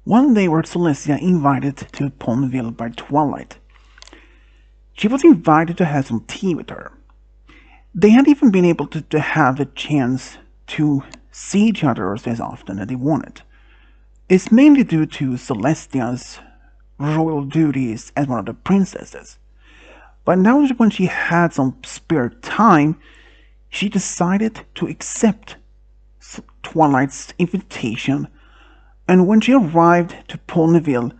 One day was Celestia invited to Ponyville by Twilight. She was invited to have some tea with her. They had even been able to have the chance to see each other as often as they wanted. It's mainly due to Celestia's royal duties as one of the princesses. But now when she had some spare time, she decided to accept Twilight's invitation, and when she arrived to Ponyville,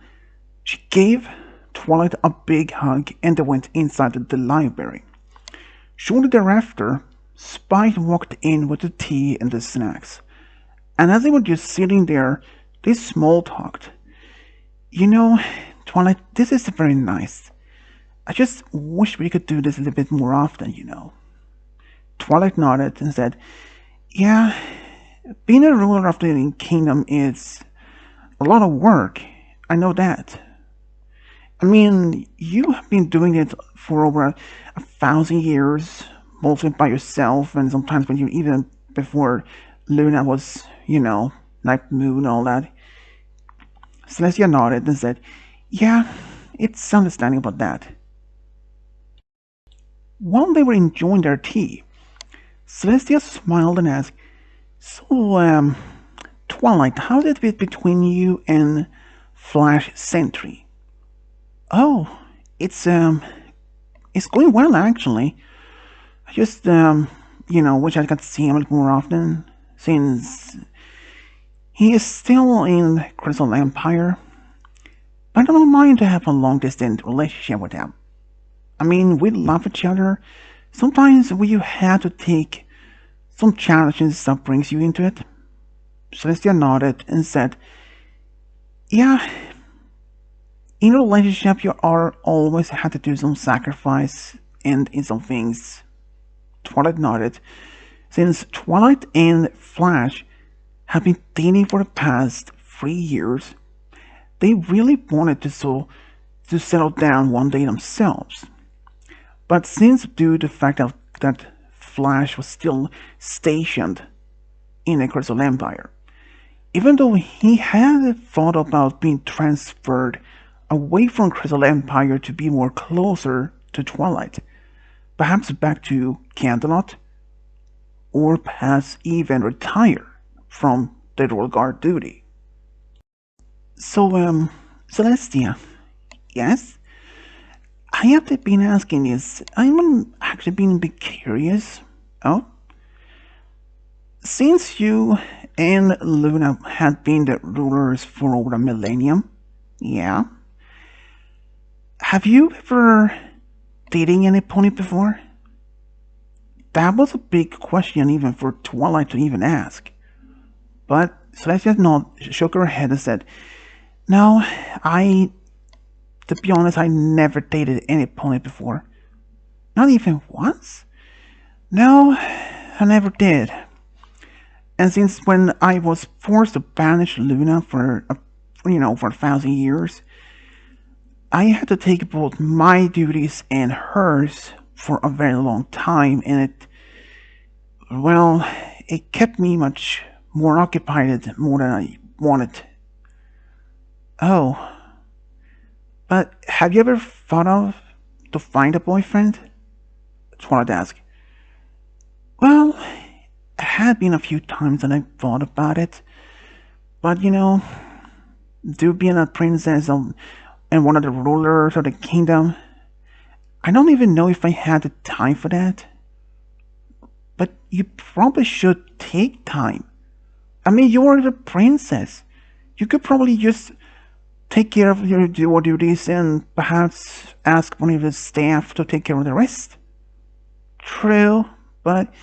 she gave Twilight a big hug and they went inside the library. Shortly thereafter, Spike walked in with the tea and the snacks, and as they were just sitting there, they small talked. You know, Twilight, this is very nice. I just wish we could do this a little bit more often, you know. Twilight nodded and said, Yeah, being a ruler of the kingdom is a lot of work. I know that. I mean, you have been doing it for over 1,000 years, mostly by yourself, and sometimes when you even before Luna was, Night Moon and all that. Celestia nodded and said, Yeah, it's understanding about that. While they were enjoying their tea, Celestia smiled and asked, So, Twilight, how's it between you and Flash Sentry? Oh, it's going well actually. I just wish I could see him a little more often, since he is still in Crystal Empire. But I don't mind to have a long distance relationship with him. I mean, we love each other. Sometimes we have to take some challenges that brings you into it. Celestia nodded and said, Yeah, in a relationship you are always have to do some sacrifice and in some things. Twilight nodded. Since Twilight and Flash have been dating for the past 3 years, they really wanted to settle down one day themselves. But since due to the fact that Flash was still stationed in the Crystal Empire, even though he had thought about being transferred away from Crystal Empire to be more closer to Twilight, perhaps back to Canterlot, or perhaps even retire from the Royal Guard duty. So, Celestia, yes? I have been asking this. I'm actually been a bit curious. Oh? Since you and Luna had been the rulers for over a millennium, yeah? Have you ever dating any pony before? That was a big question even for Twilight to even ask. But Celestia shook her head and said, No, to be honest, I never dated any pony before. Not even once? No, I never did. And since when I was forced to banish Luna for 1,000 years, I had to take both my duties and hers for a very long time, and it kept me much more occupied more than I wanted. Oh, but have you ever thought of to find a boyfriend? Twilight asked. Well, it had been a few times that I thought about it, but due being a princess and one of the rulers of the kingdom, I don't even know if I had the time for that. But you probably should take time. I mean, you're the princess. You could probably just take care of your duties and perhaps ask one of the staff to take care of the rest. True, but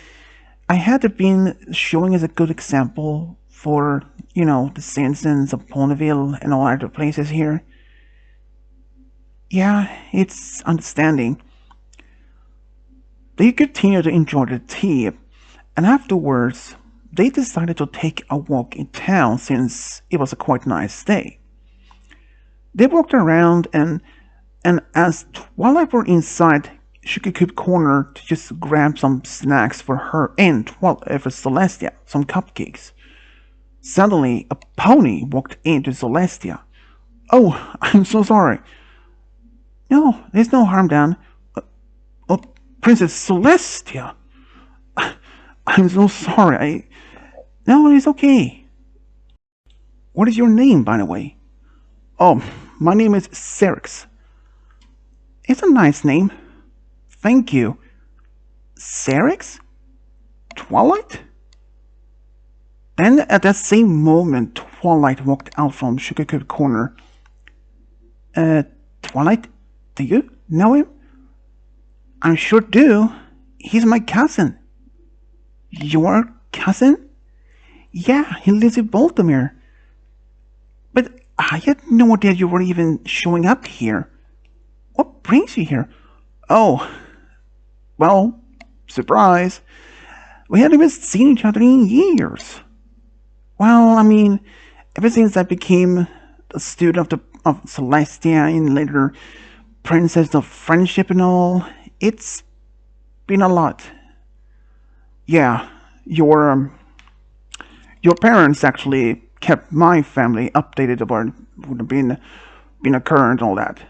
I had been showing as a good example for, the citizens of Ponyville and all other places here. Yeah, it's understanding. They continued to enjoy the tea, and afterwards, they decided to take a walk in town since it was a quite nice day. They walked around, and as Twilight were inside, she could keep corner to just grab some snacks for her and for Celestia, some cupcakes. Suddenly, a pony walked into Celestia. Oh, I'm so sorry. No, there's no harm done. Oh, Princess Celestia. I'm so sorry. No, it's okay. What is your name, by the way? Oh, my name is Serex. It's a nice name. Thank you. Serex? Twilight? Then at that same moment, Twilight walked out from Sugarcoat Corner. Twilight? Do you know him? I sure do. He's my cousin. Your cousin? Yeah, he lives in Baltimore. But I had no idea you were even showing up here. What brings you here? Oh, well, surprise. We hadn't even seen each other in years. Well, I mean, ever since I became a student of Celestia and later Princess of Friendship and all, it's been a lot. Yeah, your parents actually kept my family updated about what had been occurring and all that.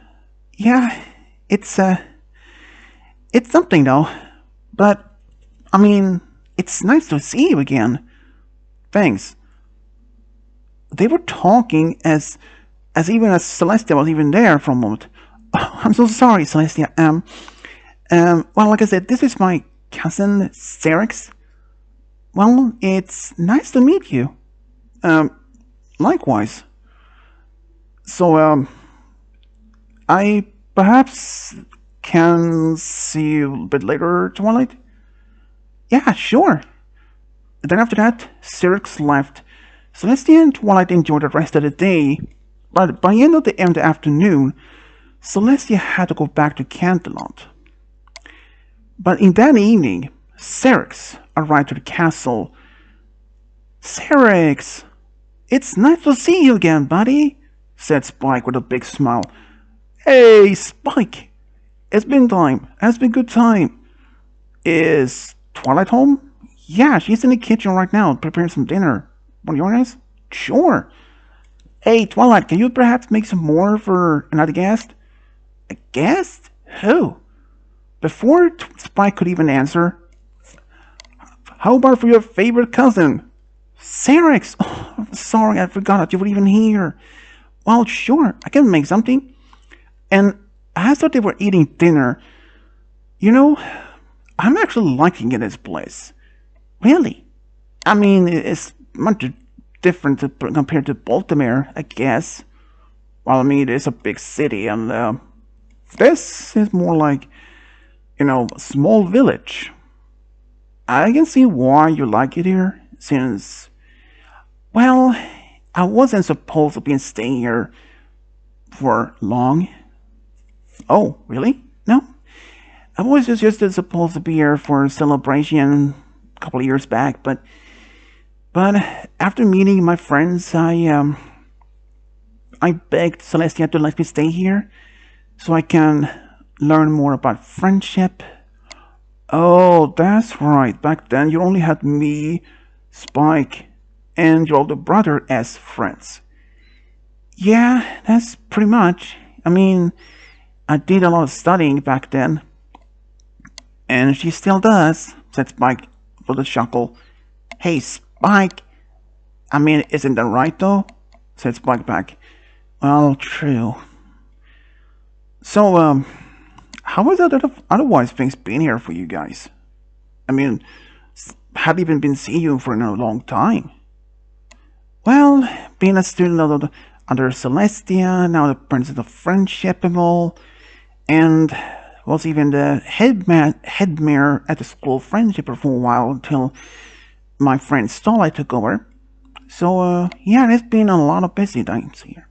Yeah, it's something though. But I mean, it's nice to see you again. Thanks. They were talking as even as Celestia was even there for a moment. Oh, I'm so sorry, Celestia. Well, like I said, this is my cousin Serex. Well, it's nice to meet you. Likewise. So, I perhaps can see you a bit later, Twilight? Yeah, sure. Then after that, Serex left. Celestia and Twilight enjoyed the rest of the day, but by the end of the afternoon, Celestia had to go back to Canterlot. But in that evening, Serex arrived to the castle. Serex! It's nice to see you again, buddy, said Spike with a big smile. Hey, Spike! It's been time. It's been good time. Is Twilight home? Yeah, she's in the kitchen right now, preparing some dinner. One of your guys? Sure. Hey, Twilight, can you perhaps make some more for another guest? A guest? Who? Before Spike could even answer, how about for your favorite cousin? Serex! Oh, I'm sorry, I forgot that you were even here. Well, sure, I can make something. And as though they were eating dinner, you know, I'm actually liking it, this place. Really? I mean, it's much different compared to Baltimore, I guess. Well, I mean, it's a big city, and this is more like, a small village. I can see why you like it here, since, well, I wasn't supposed to be staying here for long. Oh, really? No? I was just supposed to be here for a celebration a couple of years back, but after meeting my friends, I begged Celestia to let me stay here so I can learn more about friendship. Oh, that's right. Back then, you only had me, Spike, and your older brother as friends. Yeah, that's pretty much. I mean, I did a lot of studying back then. And she still does, said Spike with a chuckle. Hey, Spike. I mean, isn't that right, though? Said Spike back. Well, true. So, how has otherwise things been here for you guys? I mean, haven't even been seeing you for a long time. Well, being a student under Celestia, now the Princess of Friendship and all, and was even the head mayor at the school of Friendship for a while until my friend Starlight took over. So, yeah, there's been a lot of busy times here.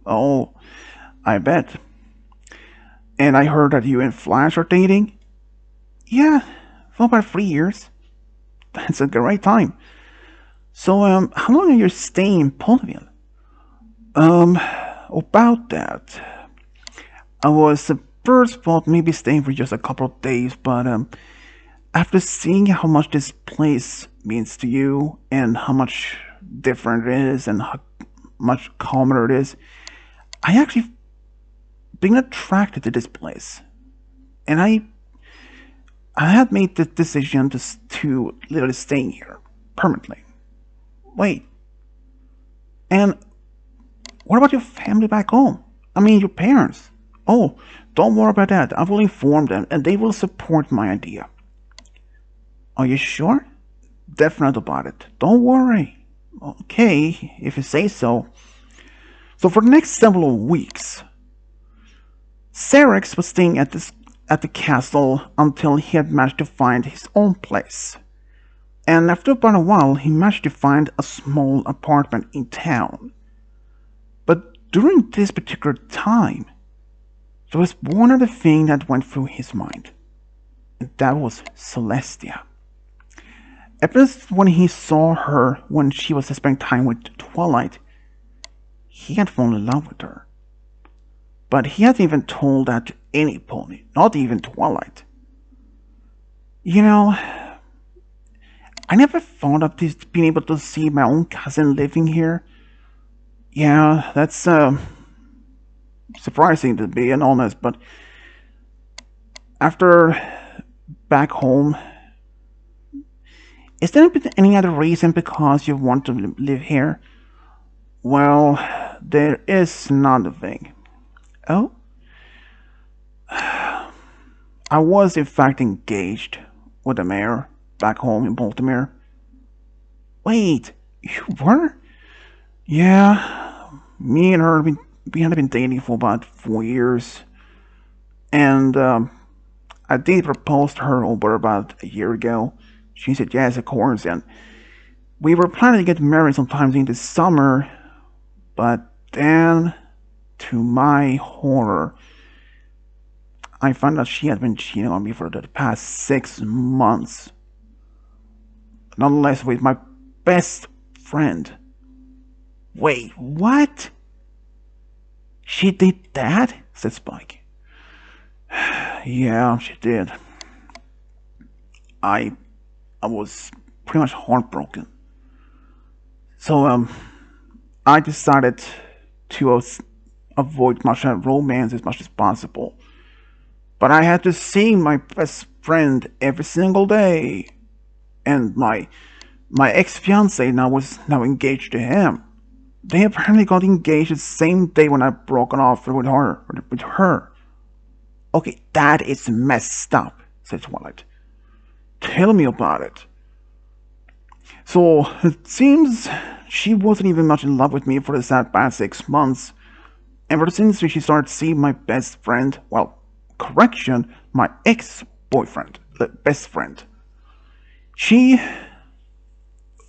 Oh, I bet. And I heard that you and Flash are dating? Yeah, for about 3 years. That's a great time. So, how long are you staying in Ponyville? About that. I was first thought maybe staying for just a couple of days, but, after seeing how much this place means to you and how much different it is and how much calmer it is, I actually been attracted to this place. And I had made the decision to literally stay here permanently. Wait, and what about your family back home? I mean, your parents. Oh, don't worry about that. I will inform them and they will support my idea. Are you sure? Definite about it. Don't worry. Okay, if you say so. So for the next several weeks, Serex was staying at the castle until he had managed to find his own place. And after about a while, he managed to find a small apartment in town. But during this particular time, there was one other thing that went through his mind, and that was Celestia. At first, when he saw her when she was spending time with Twilight, he had fallen in love with her. But he hadn't even told that to any pony, not even Twilight. You know, I never thought of this being able to see my own cousin living here. Yeah, that's surprising to be honest, but after back home, is there any other reason because you want to live here? Well, there is another thing. Oh? I was in fact engaged with the mayor back home in Baltimore. Wait, you were? Yeah, me and her, we had been dating for about 4 years. And I did propose to her over about a year ago. She said yes, of course, and we were planning to get married sometime in the summer. But then, to my horror, I found out she had been cheating on me for the past 6 months. Nonetheless, with my best friend. Wait, what? She did that? Said Spike. Yeah, she did. I was pretty much heartbroken. So, I decided to avoid much romance as much as possible. But I had to see my best friend every single day. And my ex-fiancée was now engaged to him. They apparently got engaged the same day when I broken off with her. Okay, that is messed up, said Twilight. Tell me about it. So, it seems she wasn't even much in love with me for the sad past 6 months. Ever since she started seeing my best friend, well, correction, my ex-boyfriend, the best friend. She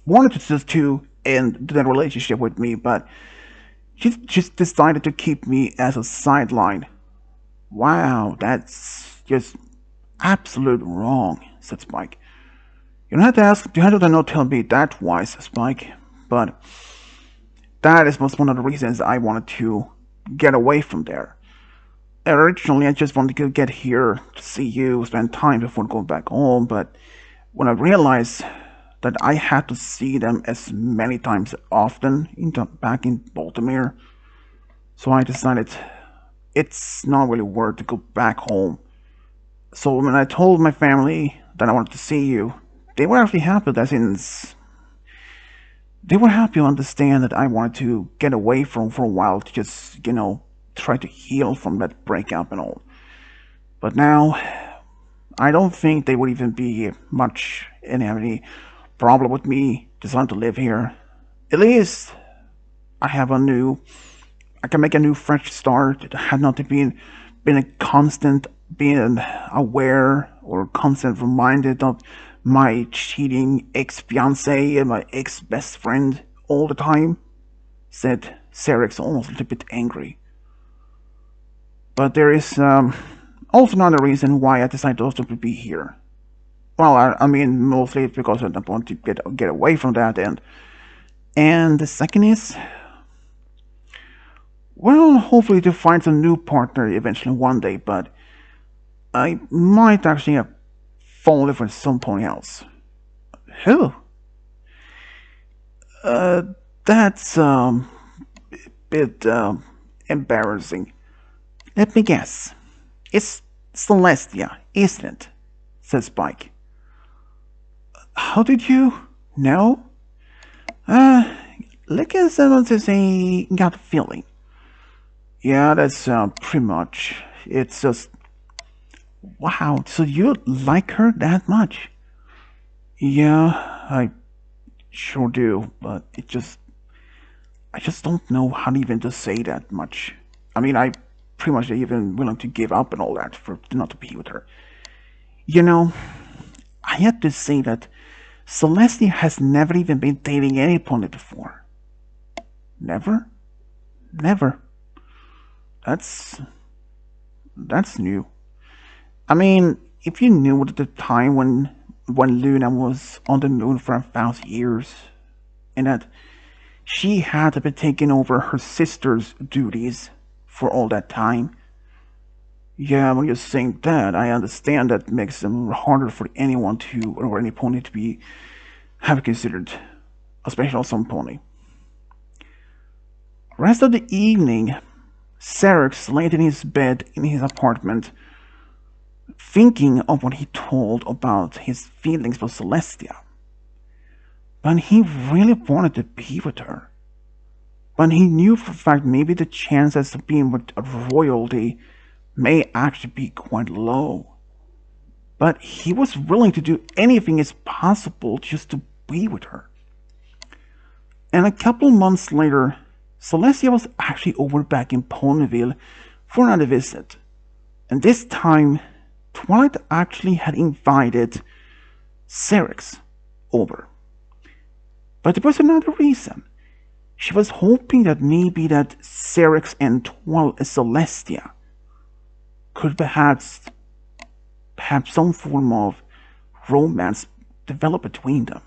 wanted to end the relationship with me, but she just decided to keep me as a sideline. Wow, that's just absolute wrong, said Spike. You don't have to ask, you have to not tell me that twice, Spike, but that was one of the reasons I wanted to get away from there. Originally, I just wanted to get here to see you, spend time before going back home, but when I realized that I had to see them as many times often back in Baltimore, so I decided it's not really worth to go back home. So when I told my family that I wanted to see you, they were actually happy that since they were happy to understand that I wanted to get away from for a while to just, try to heal from that breakup and all. But now, I don't think they would even be much any problem with me deciding to live here. At least I can make a new fresh start. It had not been a constant being aware or constant reminded of my cheating ex-fiancé and my ex-best friend all the time, said Serex, almost a little bit angry. But there is also another reason why I decided also to be here. Well, I mean, mostly it's because I want to get away from that, and the second is, well, hopefully to find some new partner eventually one day, but I might actually have fallen for someone else. Who? Uh, that's bit embarrassing. Let me guess. It's Celestia, isn't it? Says Spike. How did you know? Uh, like I said, it's a gut feeling. Yeah, that's pretty much. It's just wow. So you like her that much? Yeah, I sure do, but I just don't know how even to say that much. I mean, I pretty much even willing to give up and all that for not to be with her. You know, I had to say that Celestia has never even been dating anyone before. Never? Never. That's that's new. I mean, if you knew at the time when Luna was on the moon for 1,000 years, and that she had been taking over her sister's duties for all that time. Yeah, when you're saying that, I understand that makes them harder for anyone to, or any pony to be, have considered, especially on some pony. Rest of the evening, Serex laid in his bed in his apartment, thinking of what he told about his feelings for Celestia. But he really wanted to be with her. But he knew for a fact maybe the chances of being with royalty may actually be quite low. But he was willing to do anything as possible just to be with her. And a couple months later, Celestia was actually over back in Ponyville for another visit. And this time, Twilight actually had invited Serex over. But there was another reason. She was hoping that maybe that Serex and Celestia could perhaps have some form of romance develop between them.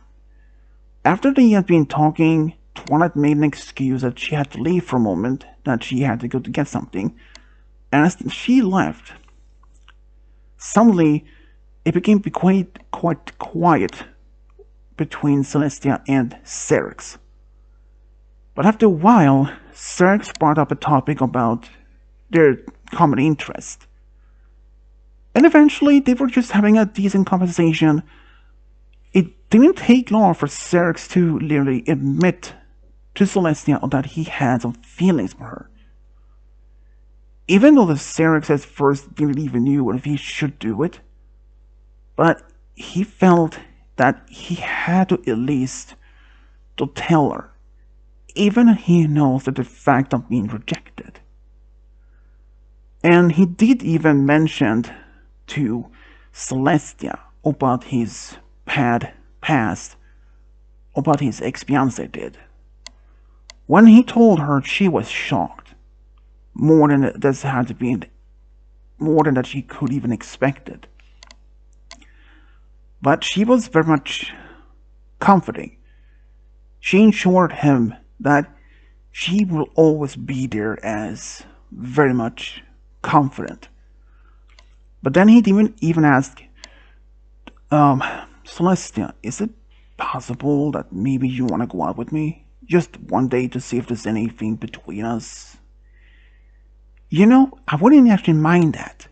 After they had been talking, Twilight made an excuse that she had to leave for a moment, that she had to go to get something, and as she left, suddenly it became quite quiet between Celestia and Serex. But after a while, Serex brought up a topic about their common interest. And eventually, they were just having a decent conversation. It didn't take long for Serex to literally admit to Celestia that he had some feelings for her. Even though the Serex at first didn't even know if he should do it, but he felt that he had to at least to tell her, even if he knows that the fact of being rejected. And he did even mention to Celestia about his past, about his ex-fiancée did. When he told her, she was shocked, more than that had been, more than that she could even expected. But she was very much comforting. She assured him that she will always be there as very much confident. But then he even asked, Celestia, is it possible that maybe you want to go out with me? Just one day to see if there's anything between us? You know, I wouldn't actually mind that.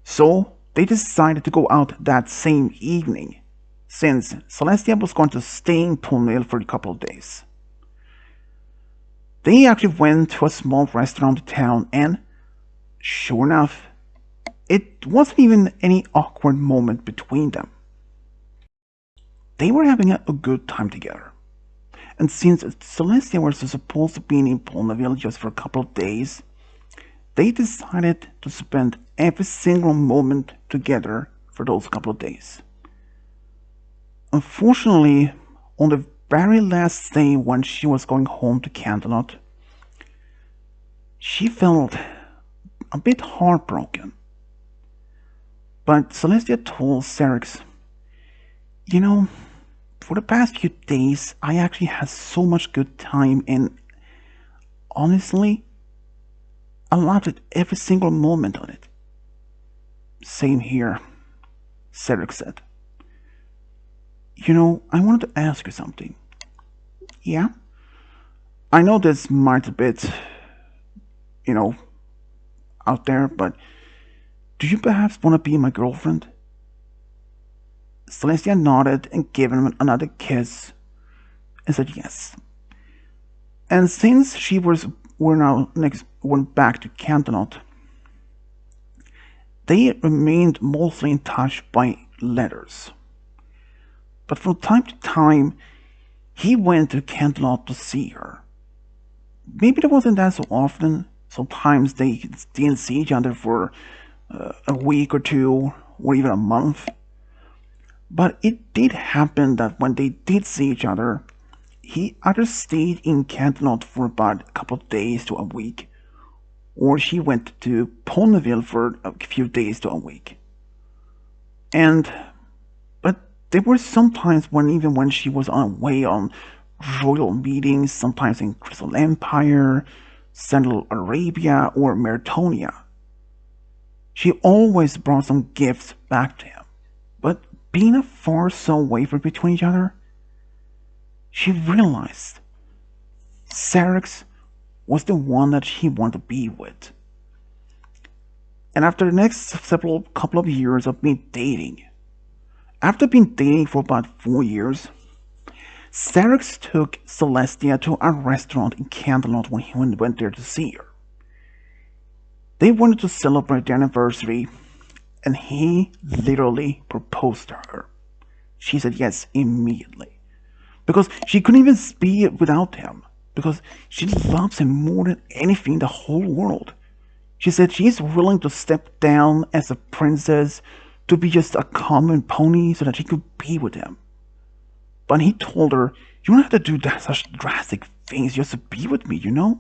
So they decided to go out that same evening, since Celestia was going to stay in Ponyville for a couple of days. They actually went to a small restaurant in town, and sure enough, it wasn't even any awkward moment between them. They were having a good time together. And since Celestia was supposed to be in Ponyville just for a couple of days, they decided to spend every single moment together for those couple of days. Unfortunately, on the very last day when she was going home to Canterlot, she felt a bit heartbroken. But Celestia told Serex, you know, for the past few days, I actually had so much good time, and honestly, I loved every single moment of it. Same here, Serex said. You know, I wanted to ask you something. Yeah, I know this might a bit, you know, out there, but do you perhaps want to be my girlfriend? Celestia nodded and gave him another kiss and said yes. And since she were now next went back to Cantonot, they remained mostly in touch by letters. But from time to time, he went to Cantonot to see her. Maybe it wasn't that so often. Sometimes they didn't see each other for a week or two, or even a month. But it did happen that when they did see each other, he either stayed in Cantonot for about a couple of days to a week, or she went to Ponyville for a few days to a week. But there were some times even when she was on way on royal meetings, sometimes in Crystal Empire, Central Arabia, or Meritonia. She always brought some gifts back to him, but being far so away from between each other, she realized Serex was the one that she wanted to be with. And after the next couple of years of being dating, after being dating for about 4 years, Serex took Celestia to a restaurant in Cantonot when he went there to see her. They wanted to celebrate their anniversary, and he literally proposed to her. She said yes immediately, because she couldn't even be without him, because she loves him more than anything in the whole world. She said she's willing to step down as a princess to be just a common pony so that she could be with him. But he told her, you don't have to do such drastic things just to be with me, you know?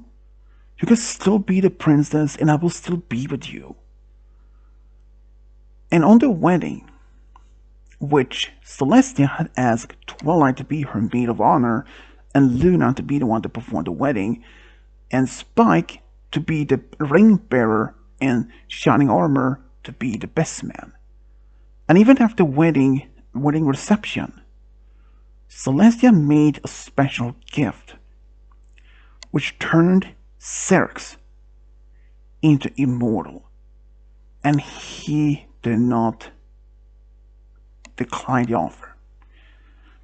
You can still be the princess and I will still be with you. And on the wedding, which Celestia had asked Twilight to be her maid of honor, and Luna to be the one to perform the wedding, and Spike to be the ring bearer, and Shining Armor to be the best man. And even after wedding reception, Celestia made a special gift, which turned Serex into immortal, and he did not decline the offer.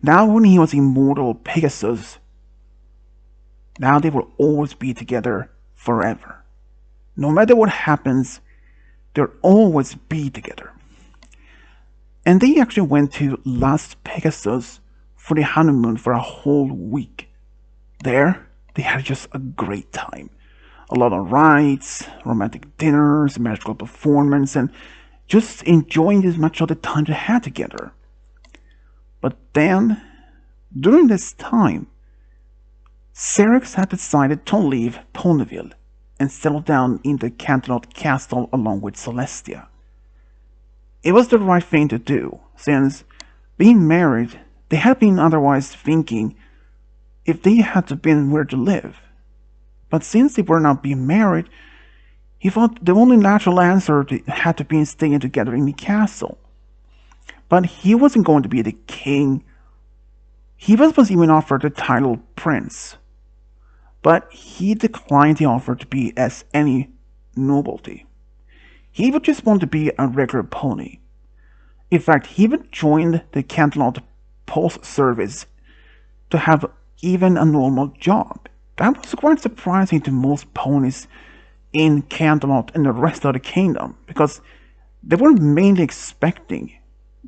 Now when he was immortal Pegasus, now they will always be together forever. No matter what happens, they'll always be together. And they actually went to Las Pegasus for the honeymoon for a whole week. There, they had just a great time. A lot of rides, romantic dinners, magical performance, and just enjoying as much of the time they had together. But then, during this time, Serex had decided to leave Ponyville and settle down in the Cantonot Castle along with Celestia. It was the right thing to do, since being married, they had been otherwise thinking if they had to been where to live. But since they were not being married, he thought the only natural answer had to be staying together in the castle. But he wasn't going to be the king. He was even offered the title prince. But he declined the offer to be as any nobility. He would just want to be a regular pony. In fact, he even joined the Cantonot Post Service to have even a normal job. That was quite surprising to most ponies in Cantonot and the rest of the kingdom, because they were mainly expecting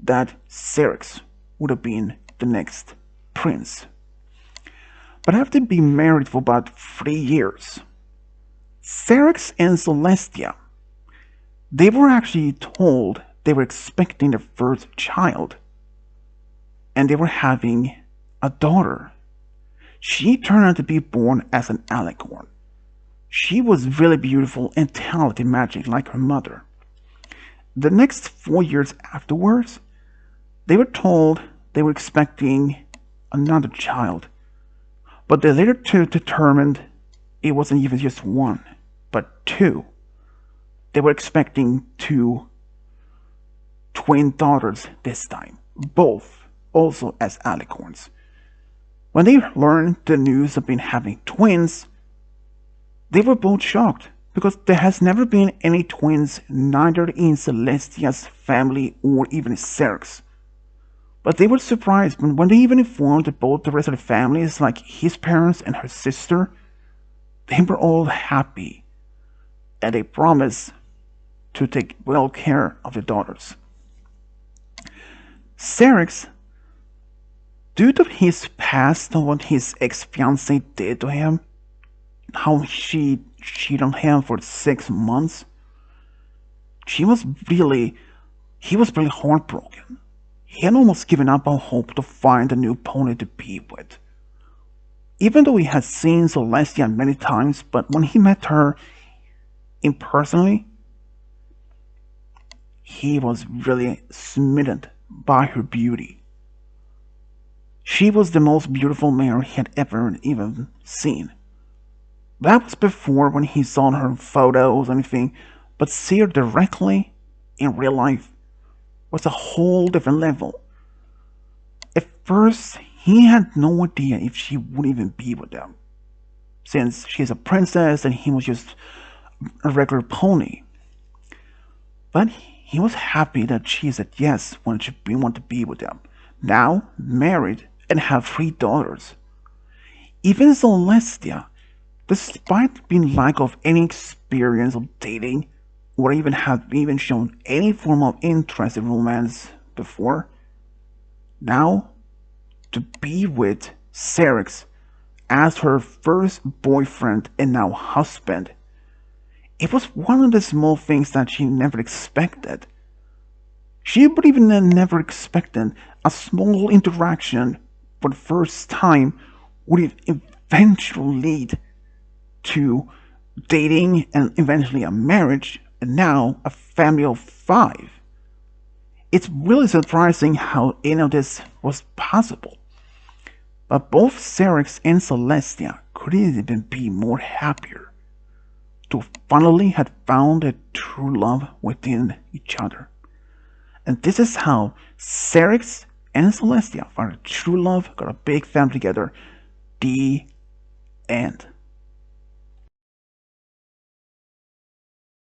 that Serex would have been the next prince. But after being married for about 3 years, Serex and Celestia, they were actually told they were expecting their first child, and they were having a daughter. She turned out to be born as an alicorn. She was really beautiful and talented in magic like her mother. The next 4 years afterwards, they were told they were expecting another child, but they later determined it wasn't even just one, but two. They were expecting 2 twin daughters this time, both also as alicorns. When they learned the news of being having twins, they were both shocked because there has never been any twins neither in Celestia's family or even Serex. But they were surprised when they even informed both the rest of the families, like his parents and her sister. They were all happy and they promised to take well care of their daughters. Serex, due to his past and what his ex-fiancée did to him, how she cheated on him for 6 months, he was really heartbroken. He had almost given up on hope to find a new pony to be with. Even though he had seen Celestia many times, but when he met her impersonally, he was really smitten by her beauty. She was the most beautiful mare he had ever even seen. That was before when he saw her photos or anything, but see her directly in real life was a whole different level. At first, he had no idea if she would even be with them, since she's a princess and he was just a regular pony. But he was happy that she said yes when she wanted to be with them, now married and have 3 daughters. Even Celestia, despite being lack of any experience of dating, or even have even shown any form of interest in romance before, now to be with Serex as her first boyfriend and now husband, it was one of the small things that she never expected. She would even never expected a small interaction for the first time would eventually lead to dating and eventually a marriage, and now a family of 5. It's really surprising how any of this was possible. But both Serex and Celestia couldn't even be more happier to finally have found a true love within each other. And this is how Serex and Celestia found a true love, got a big family together. The end.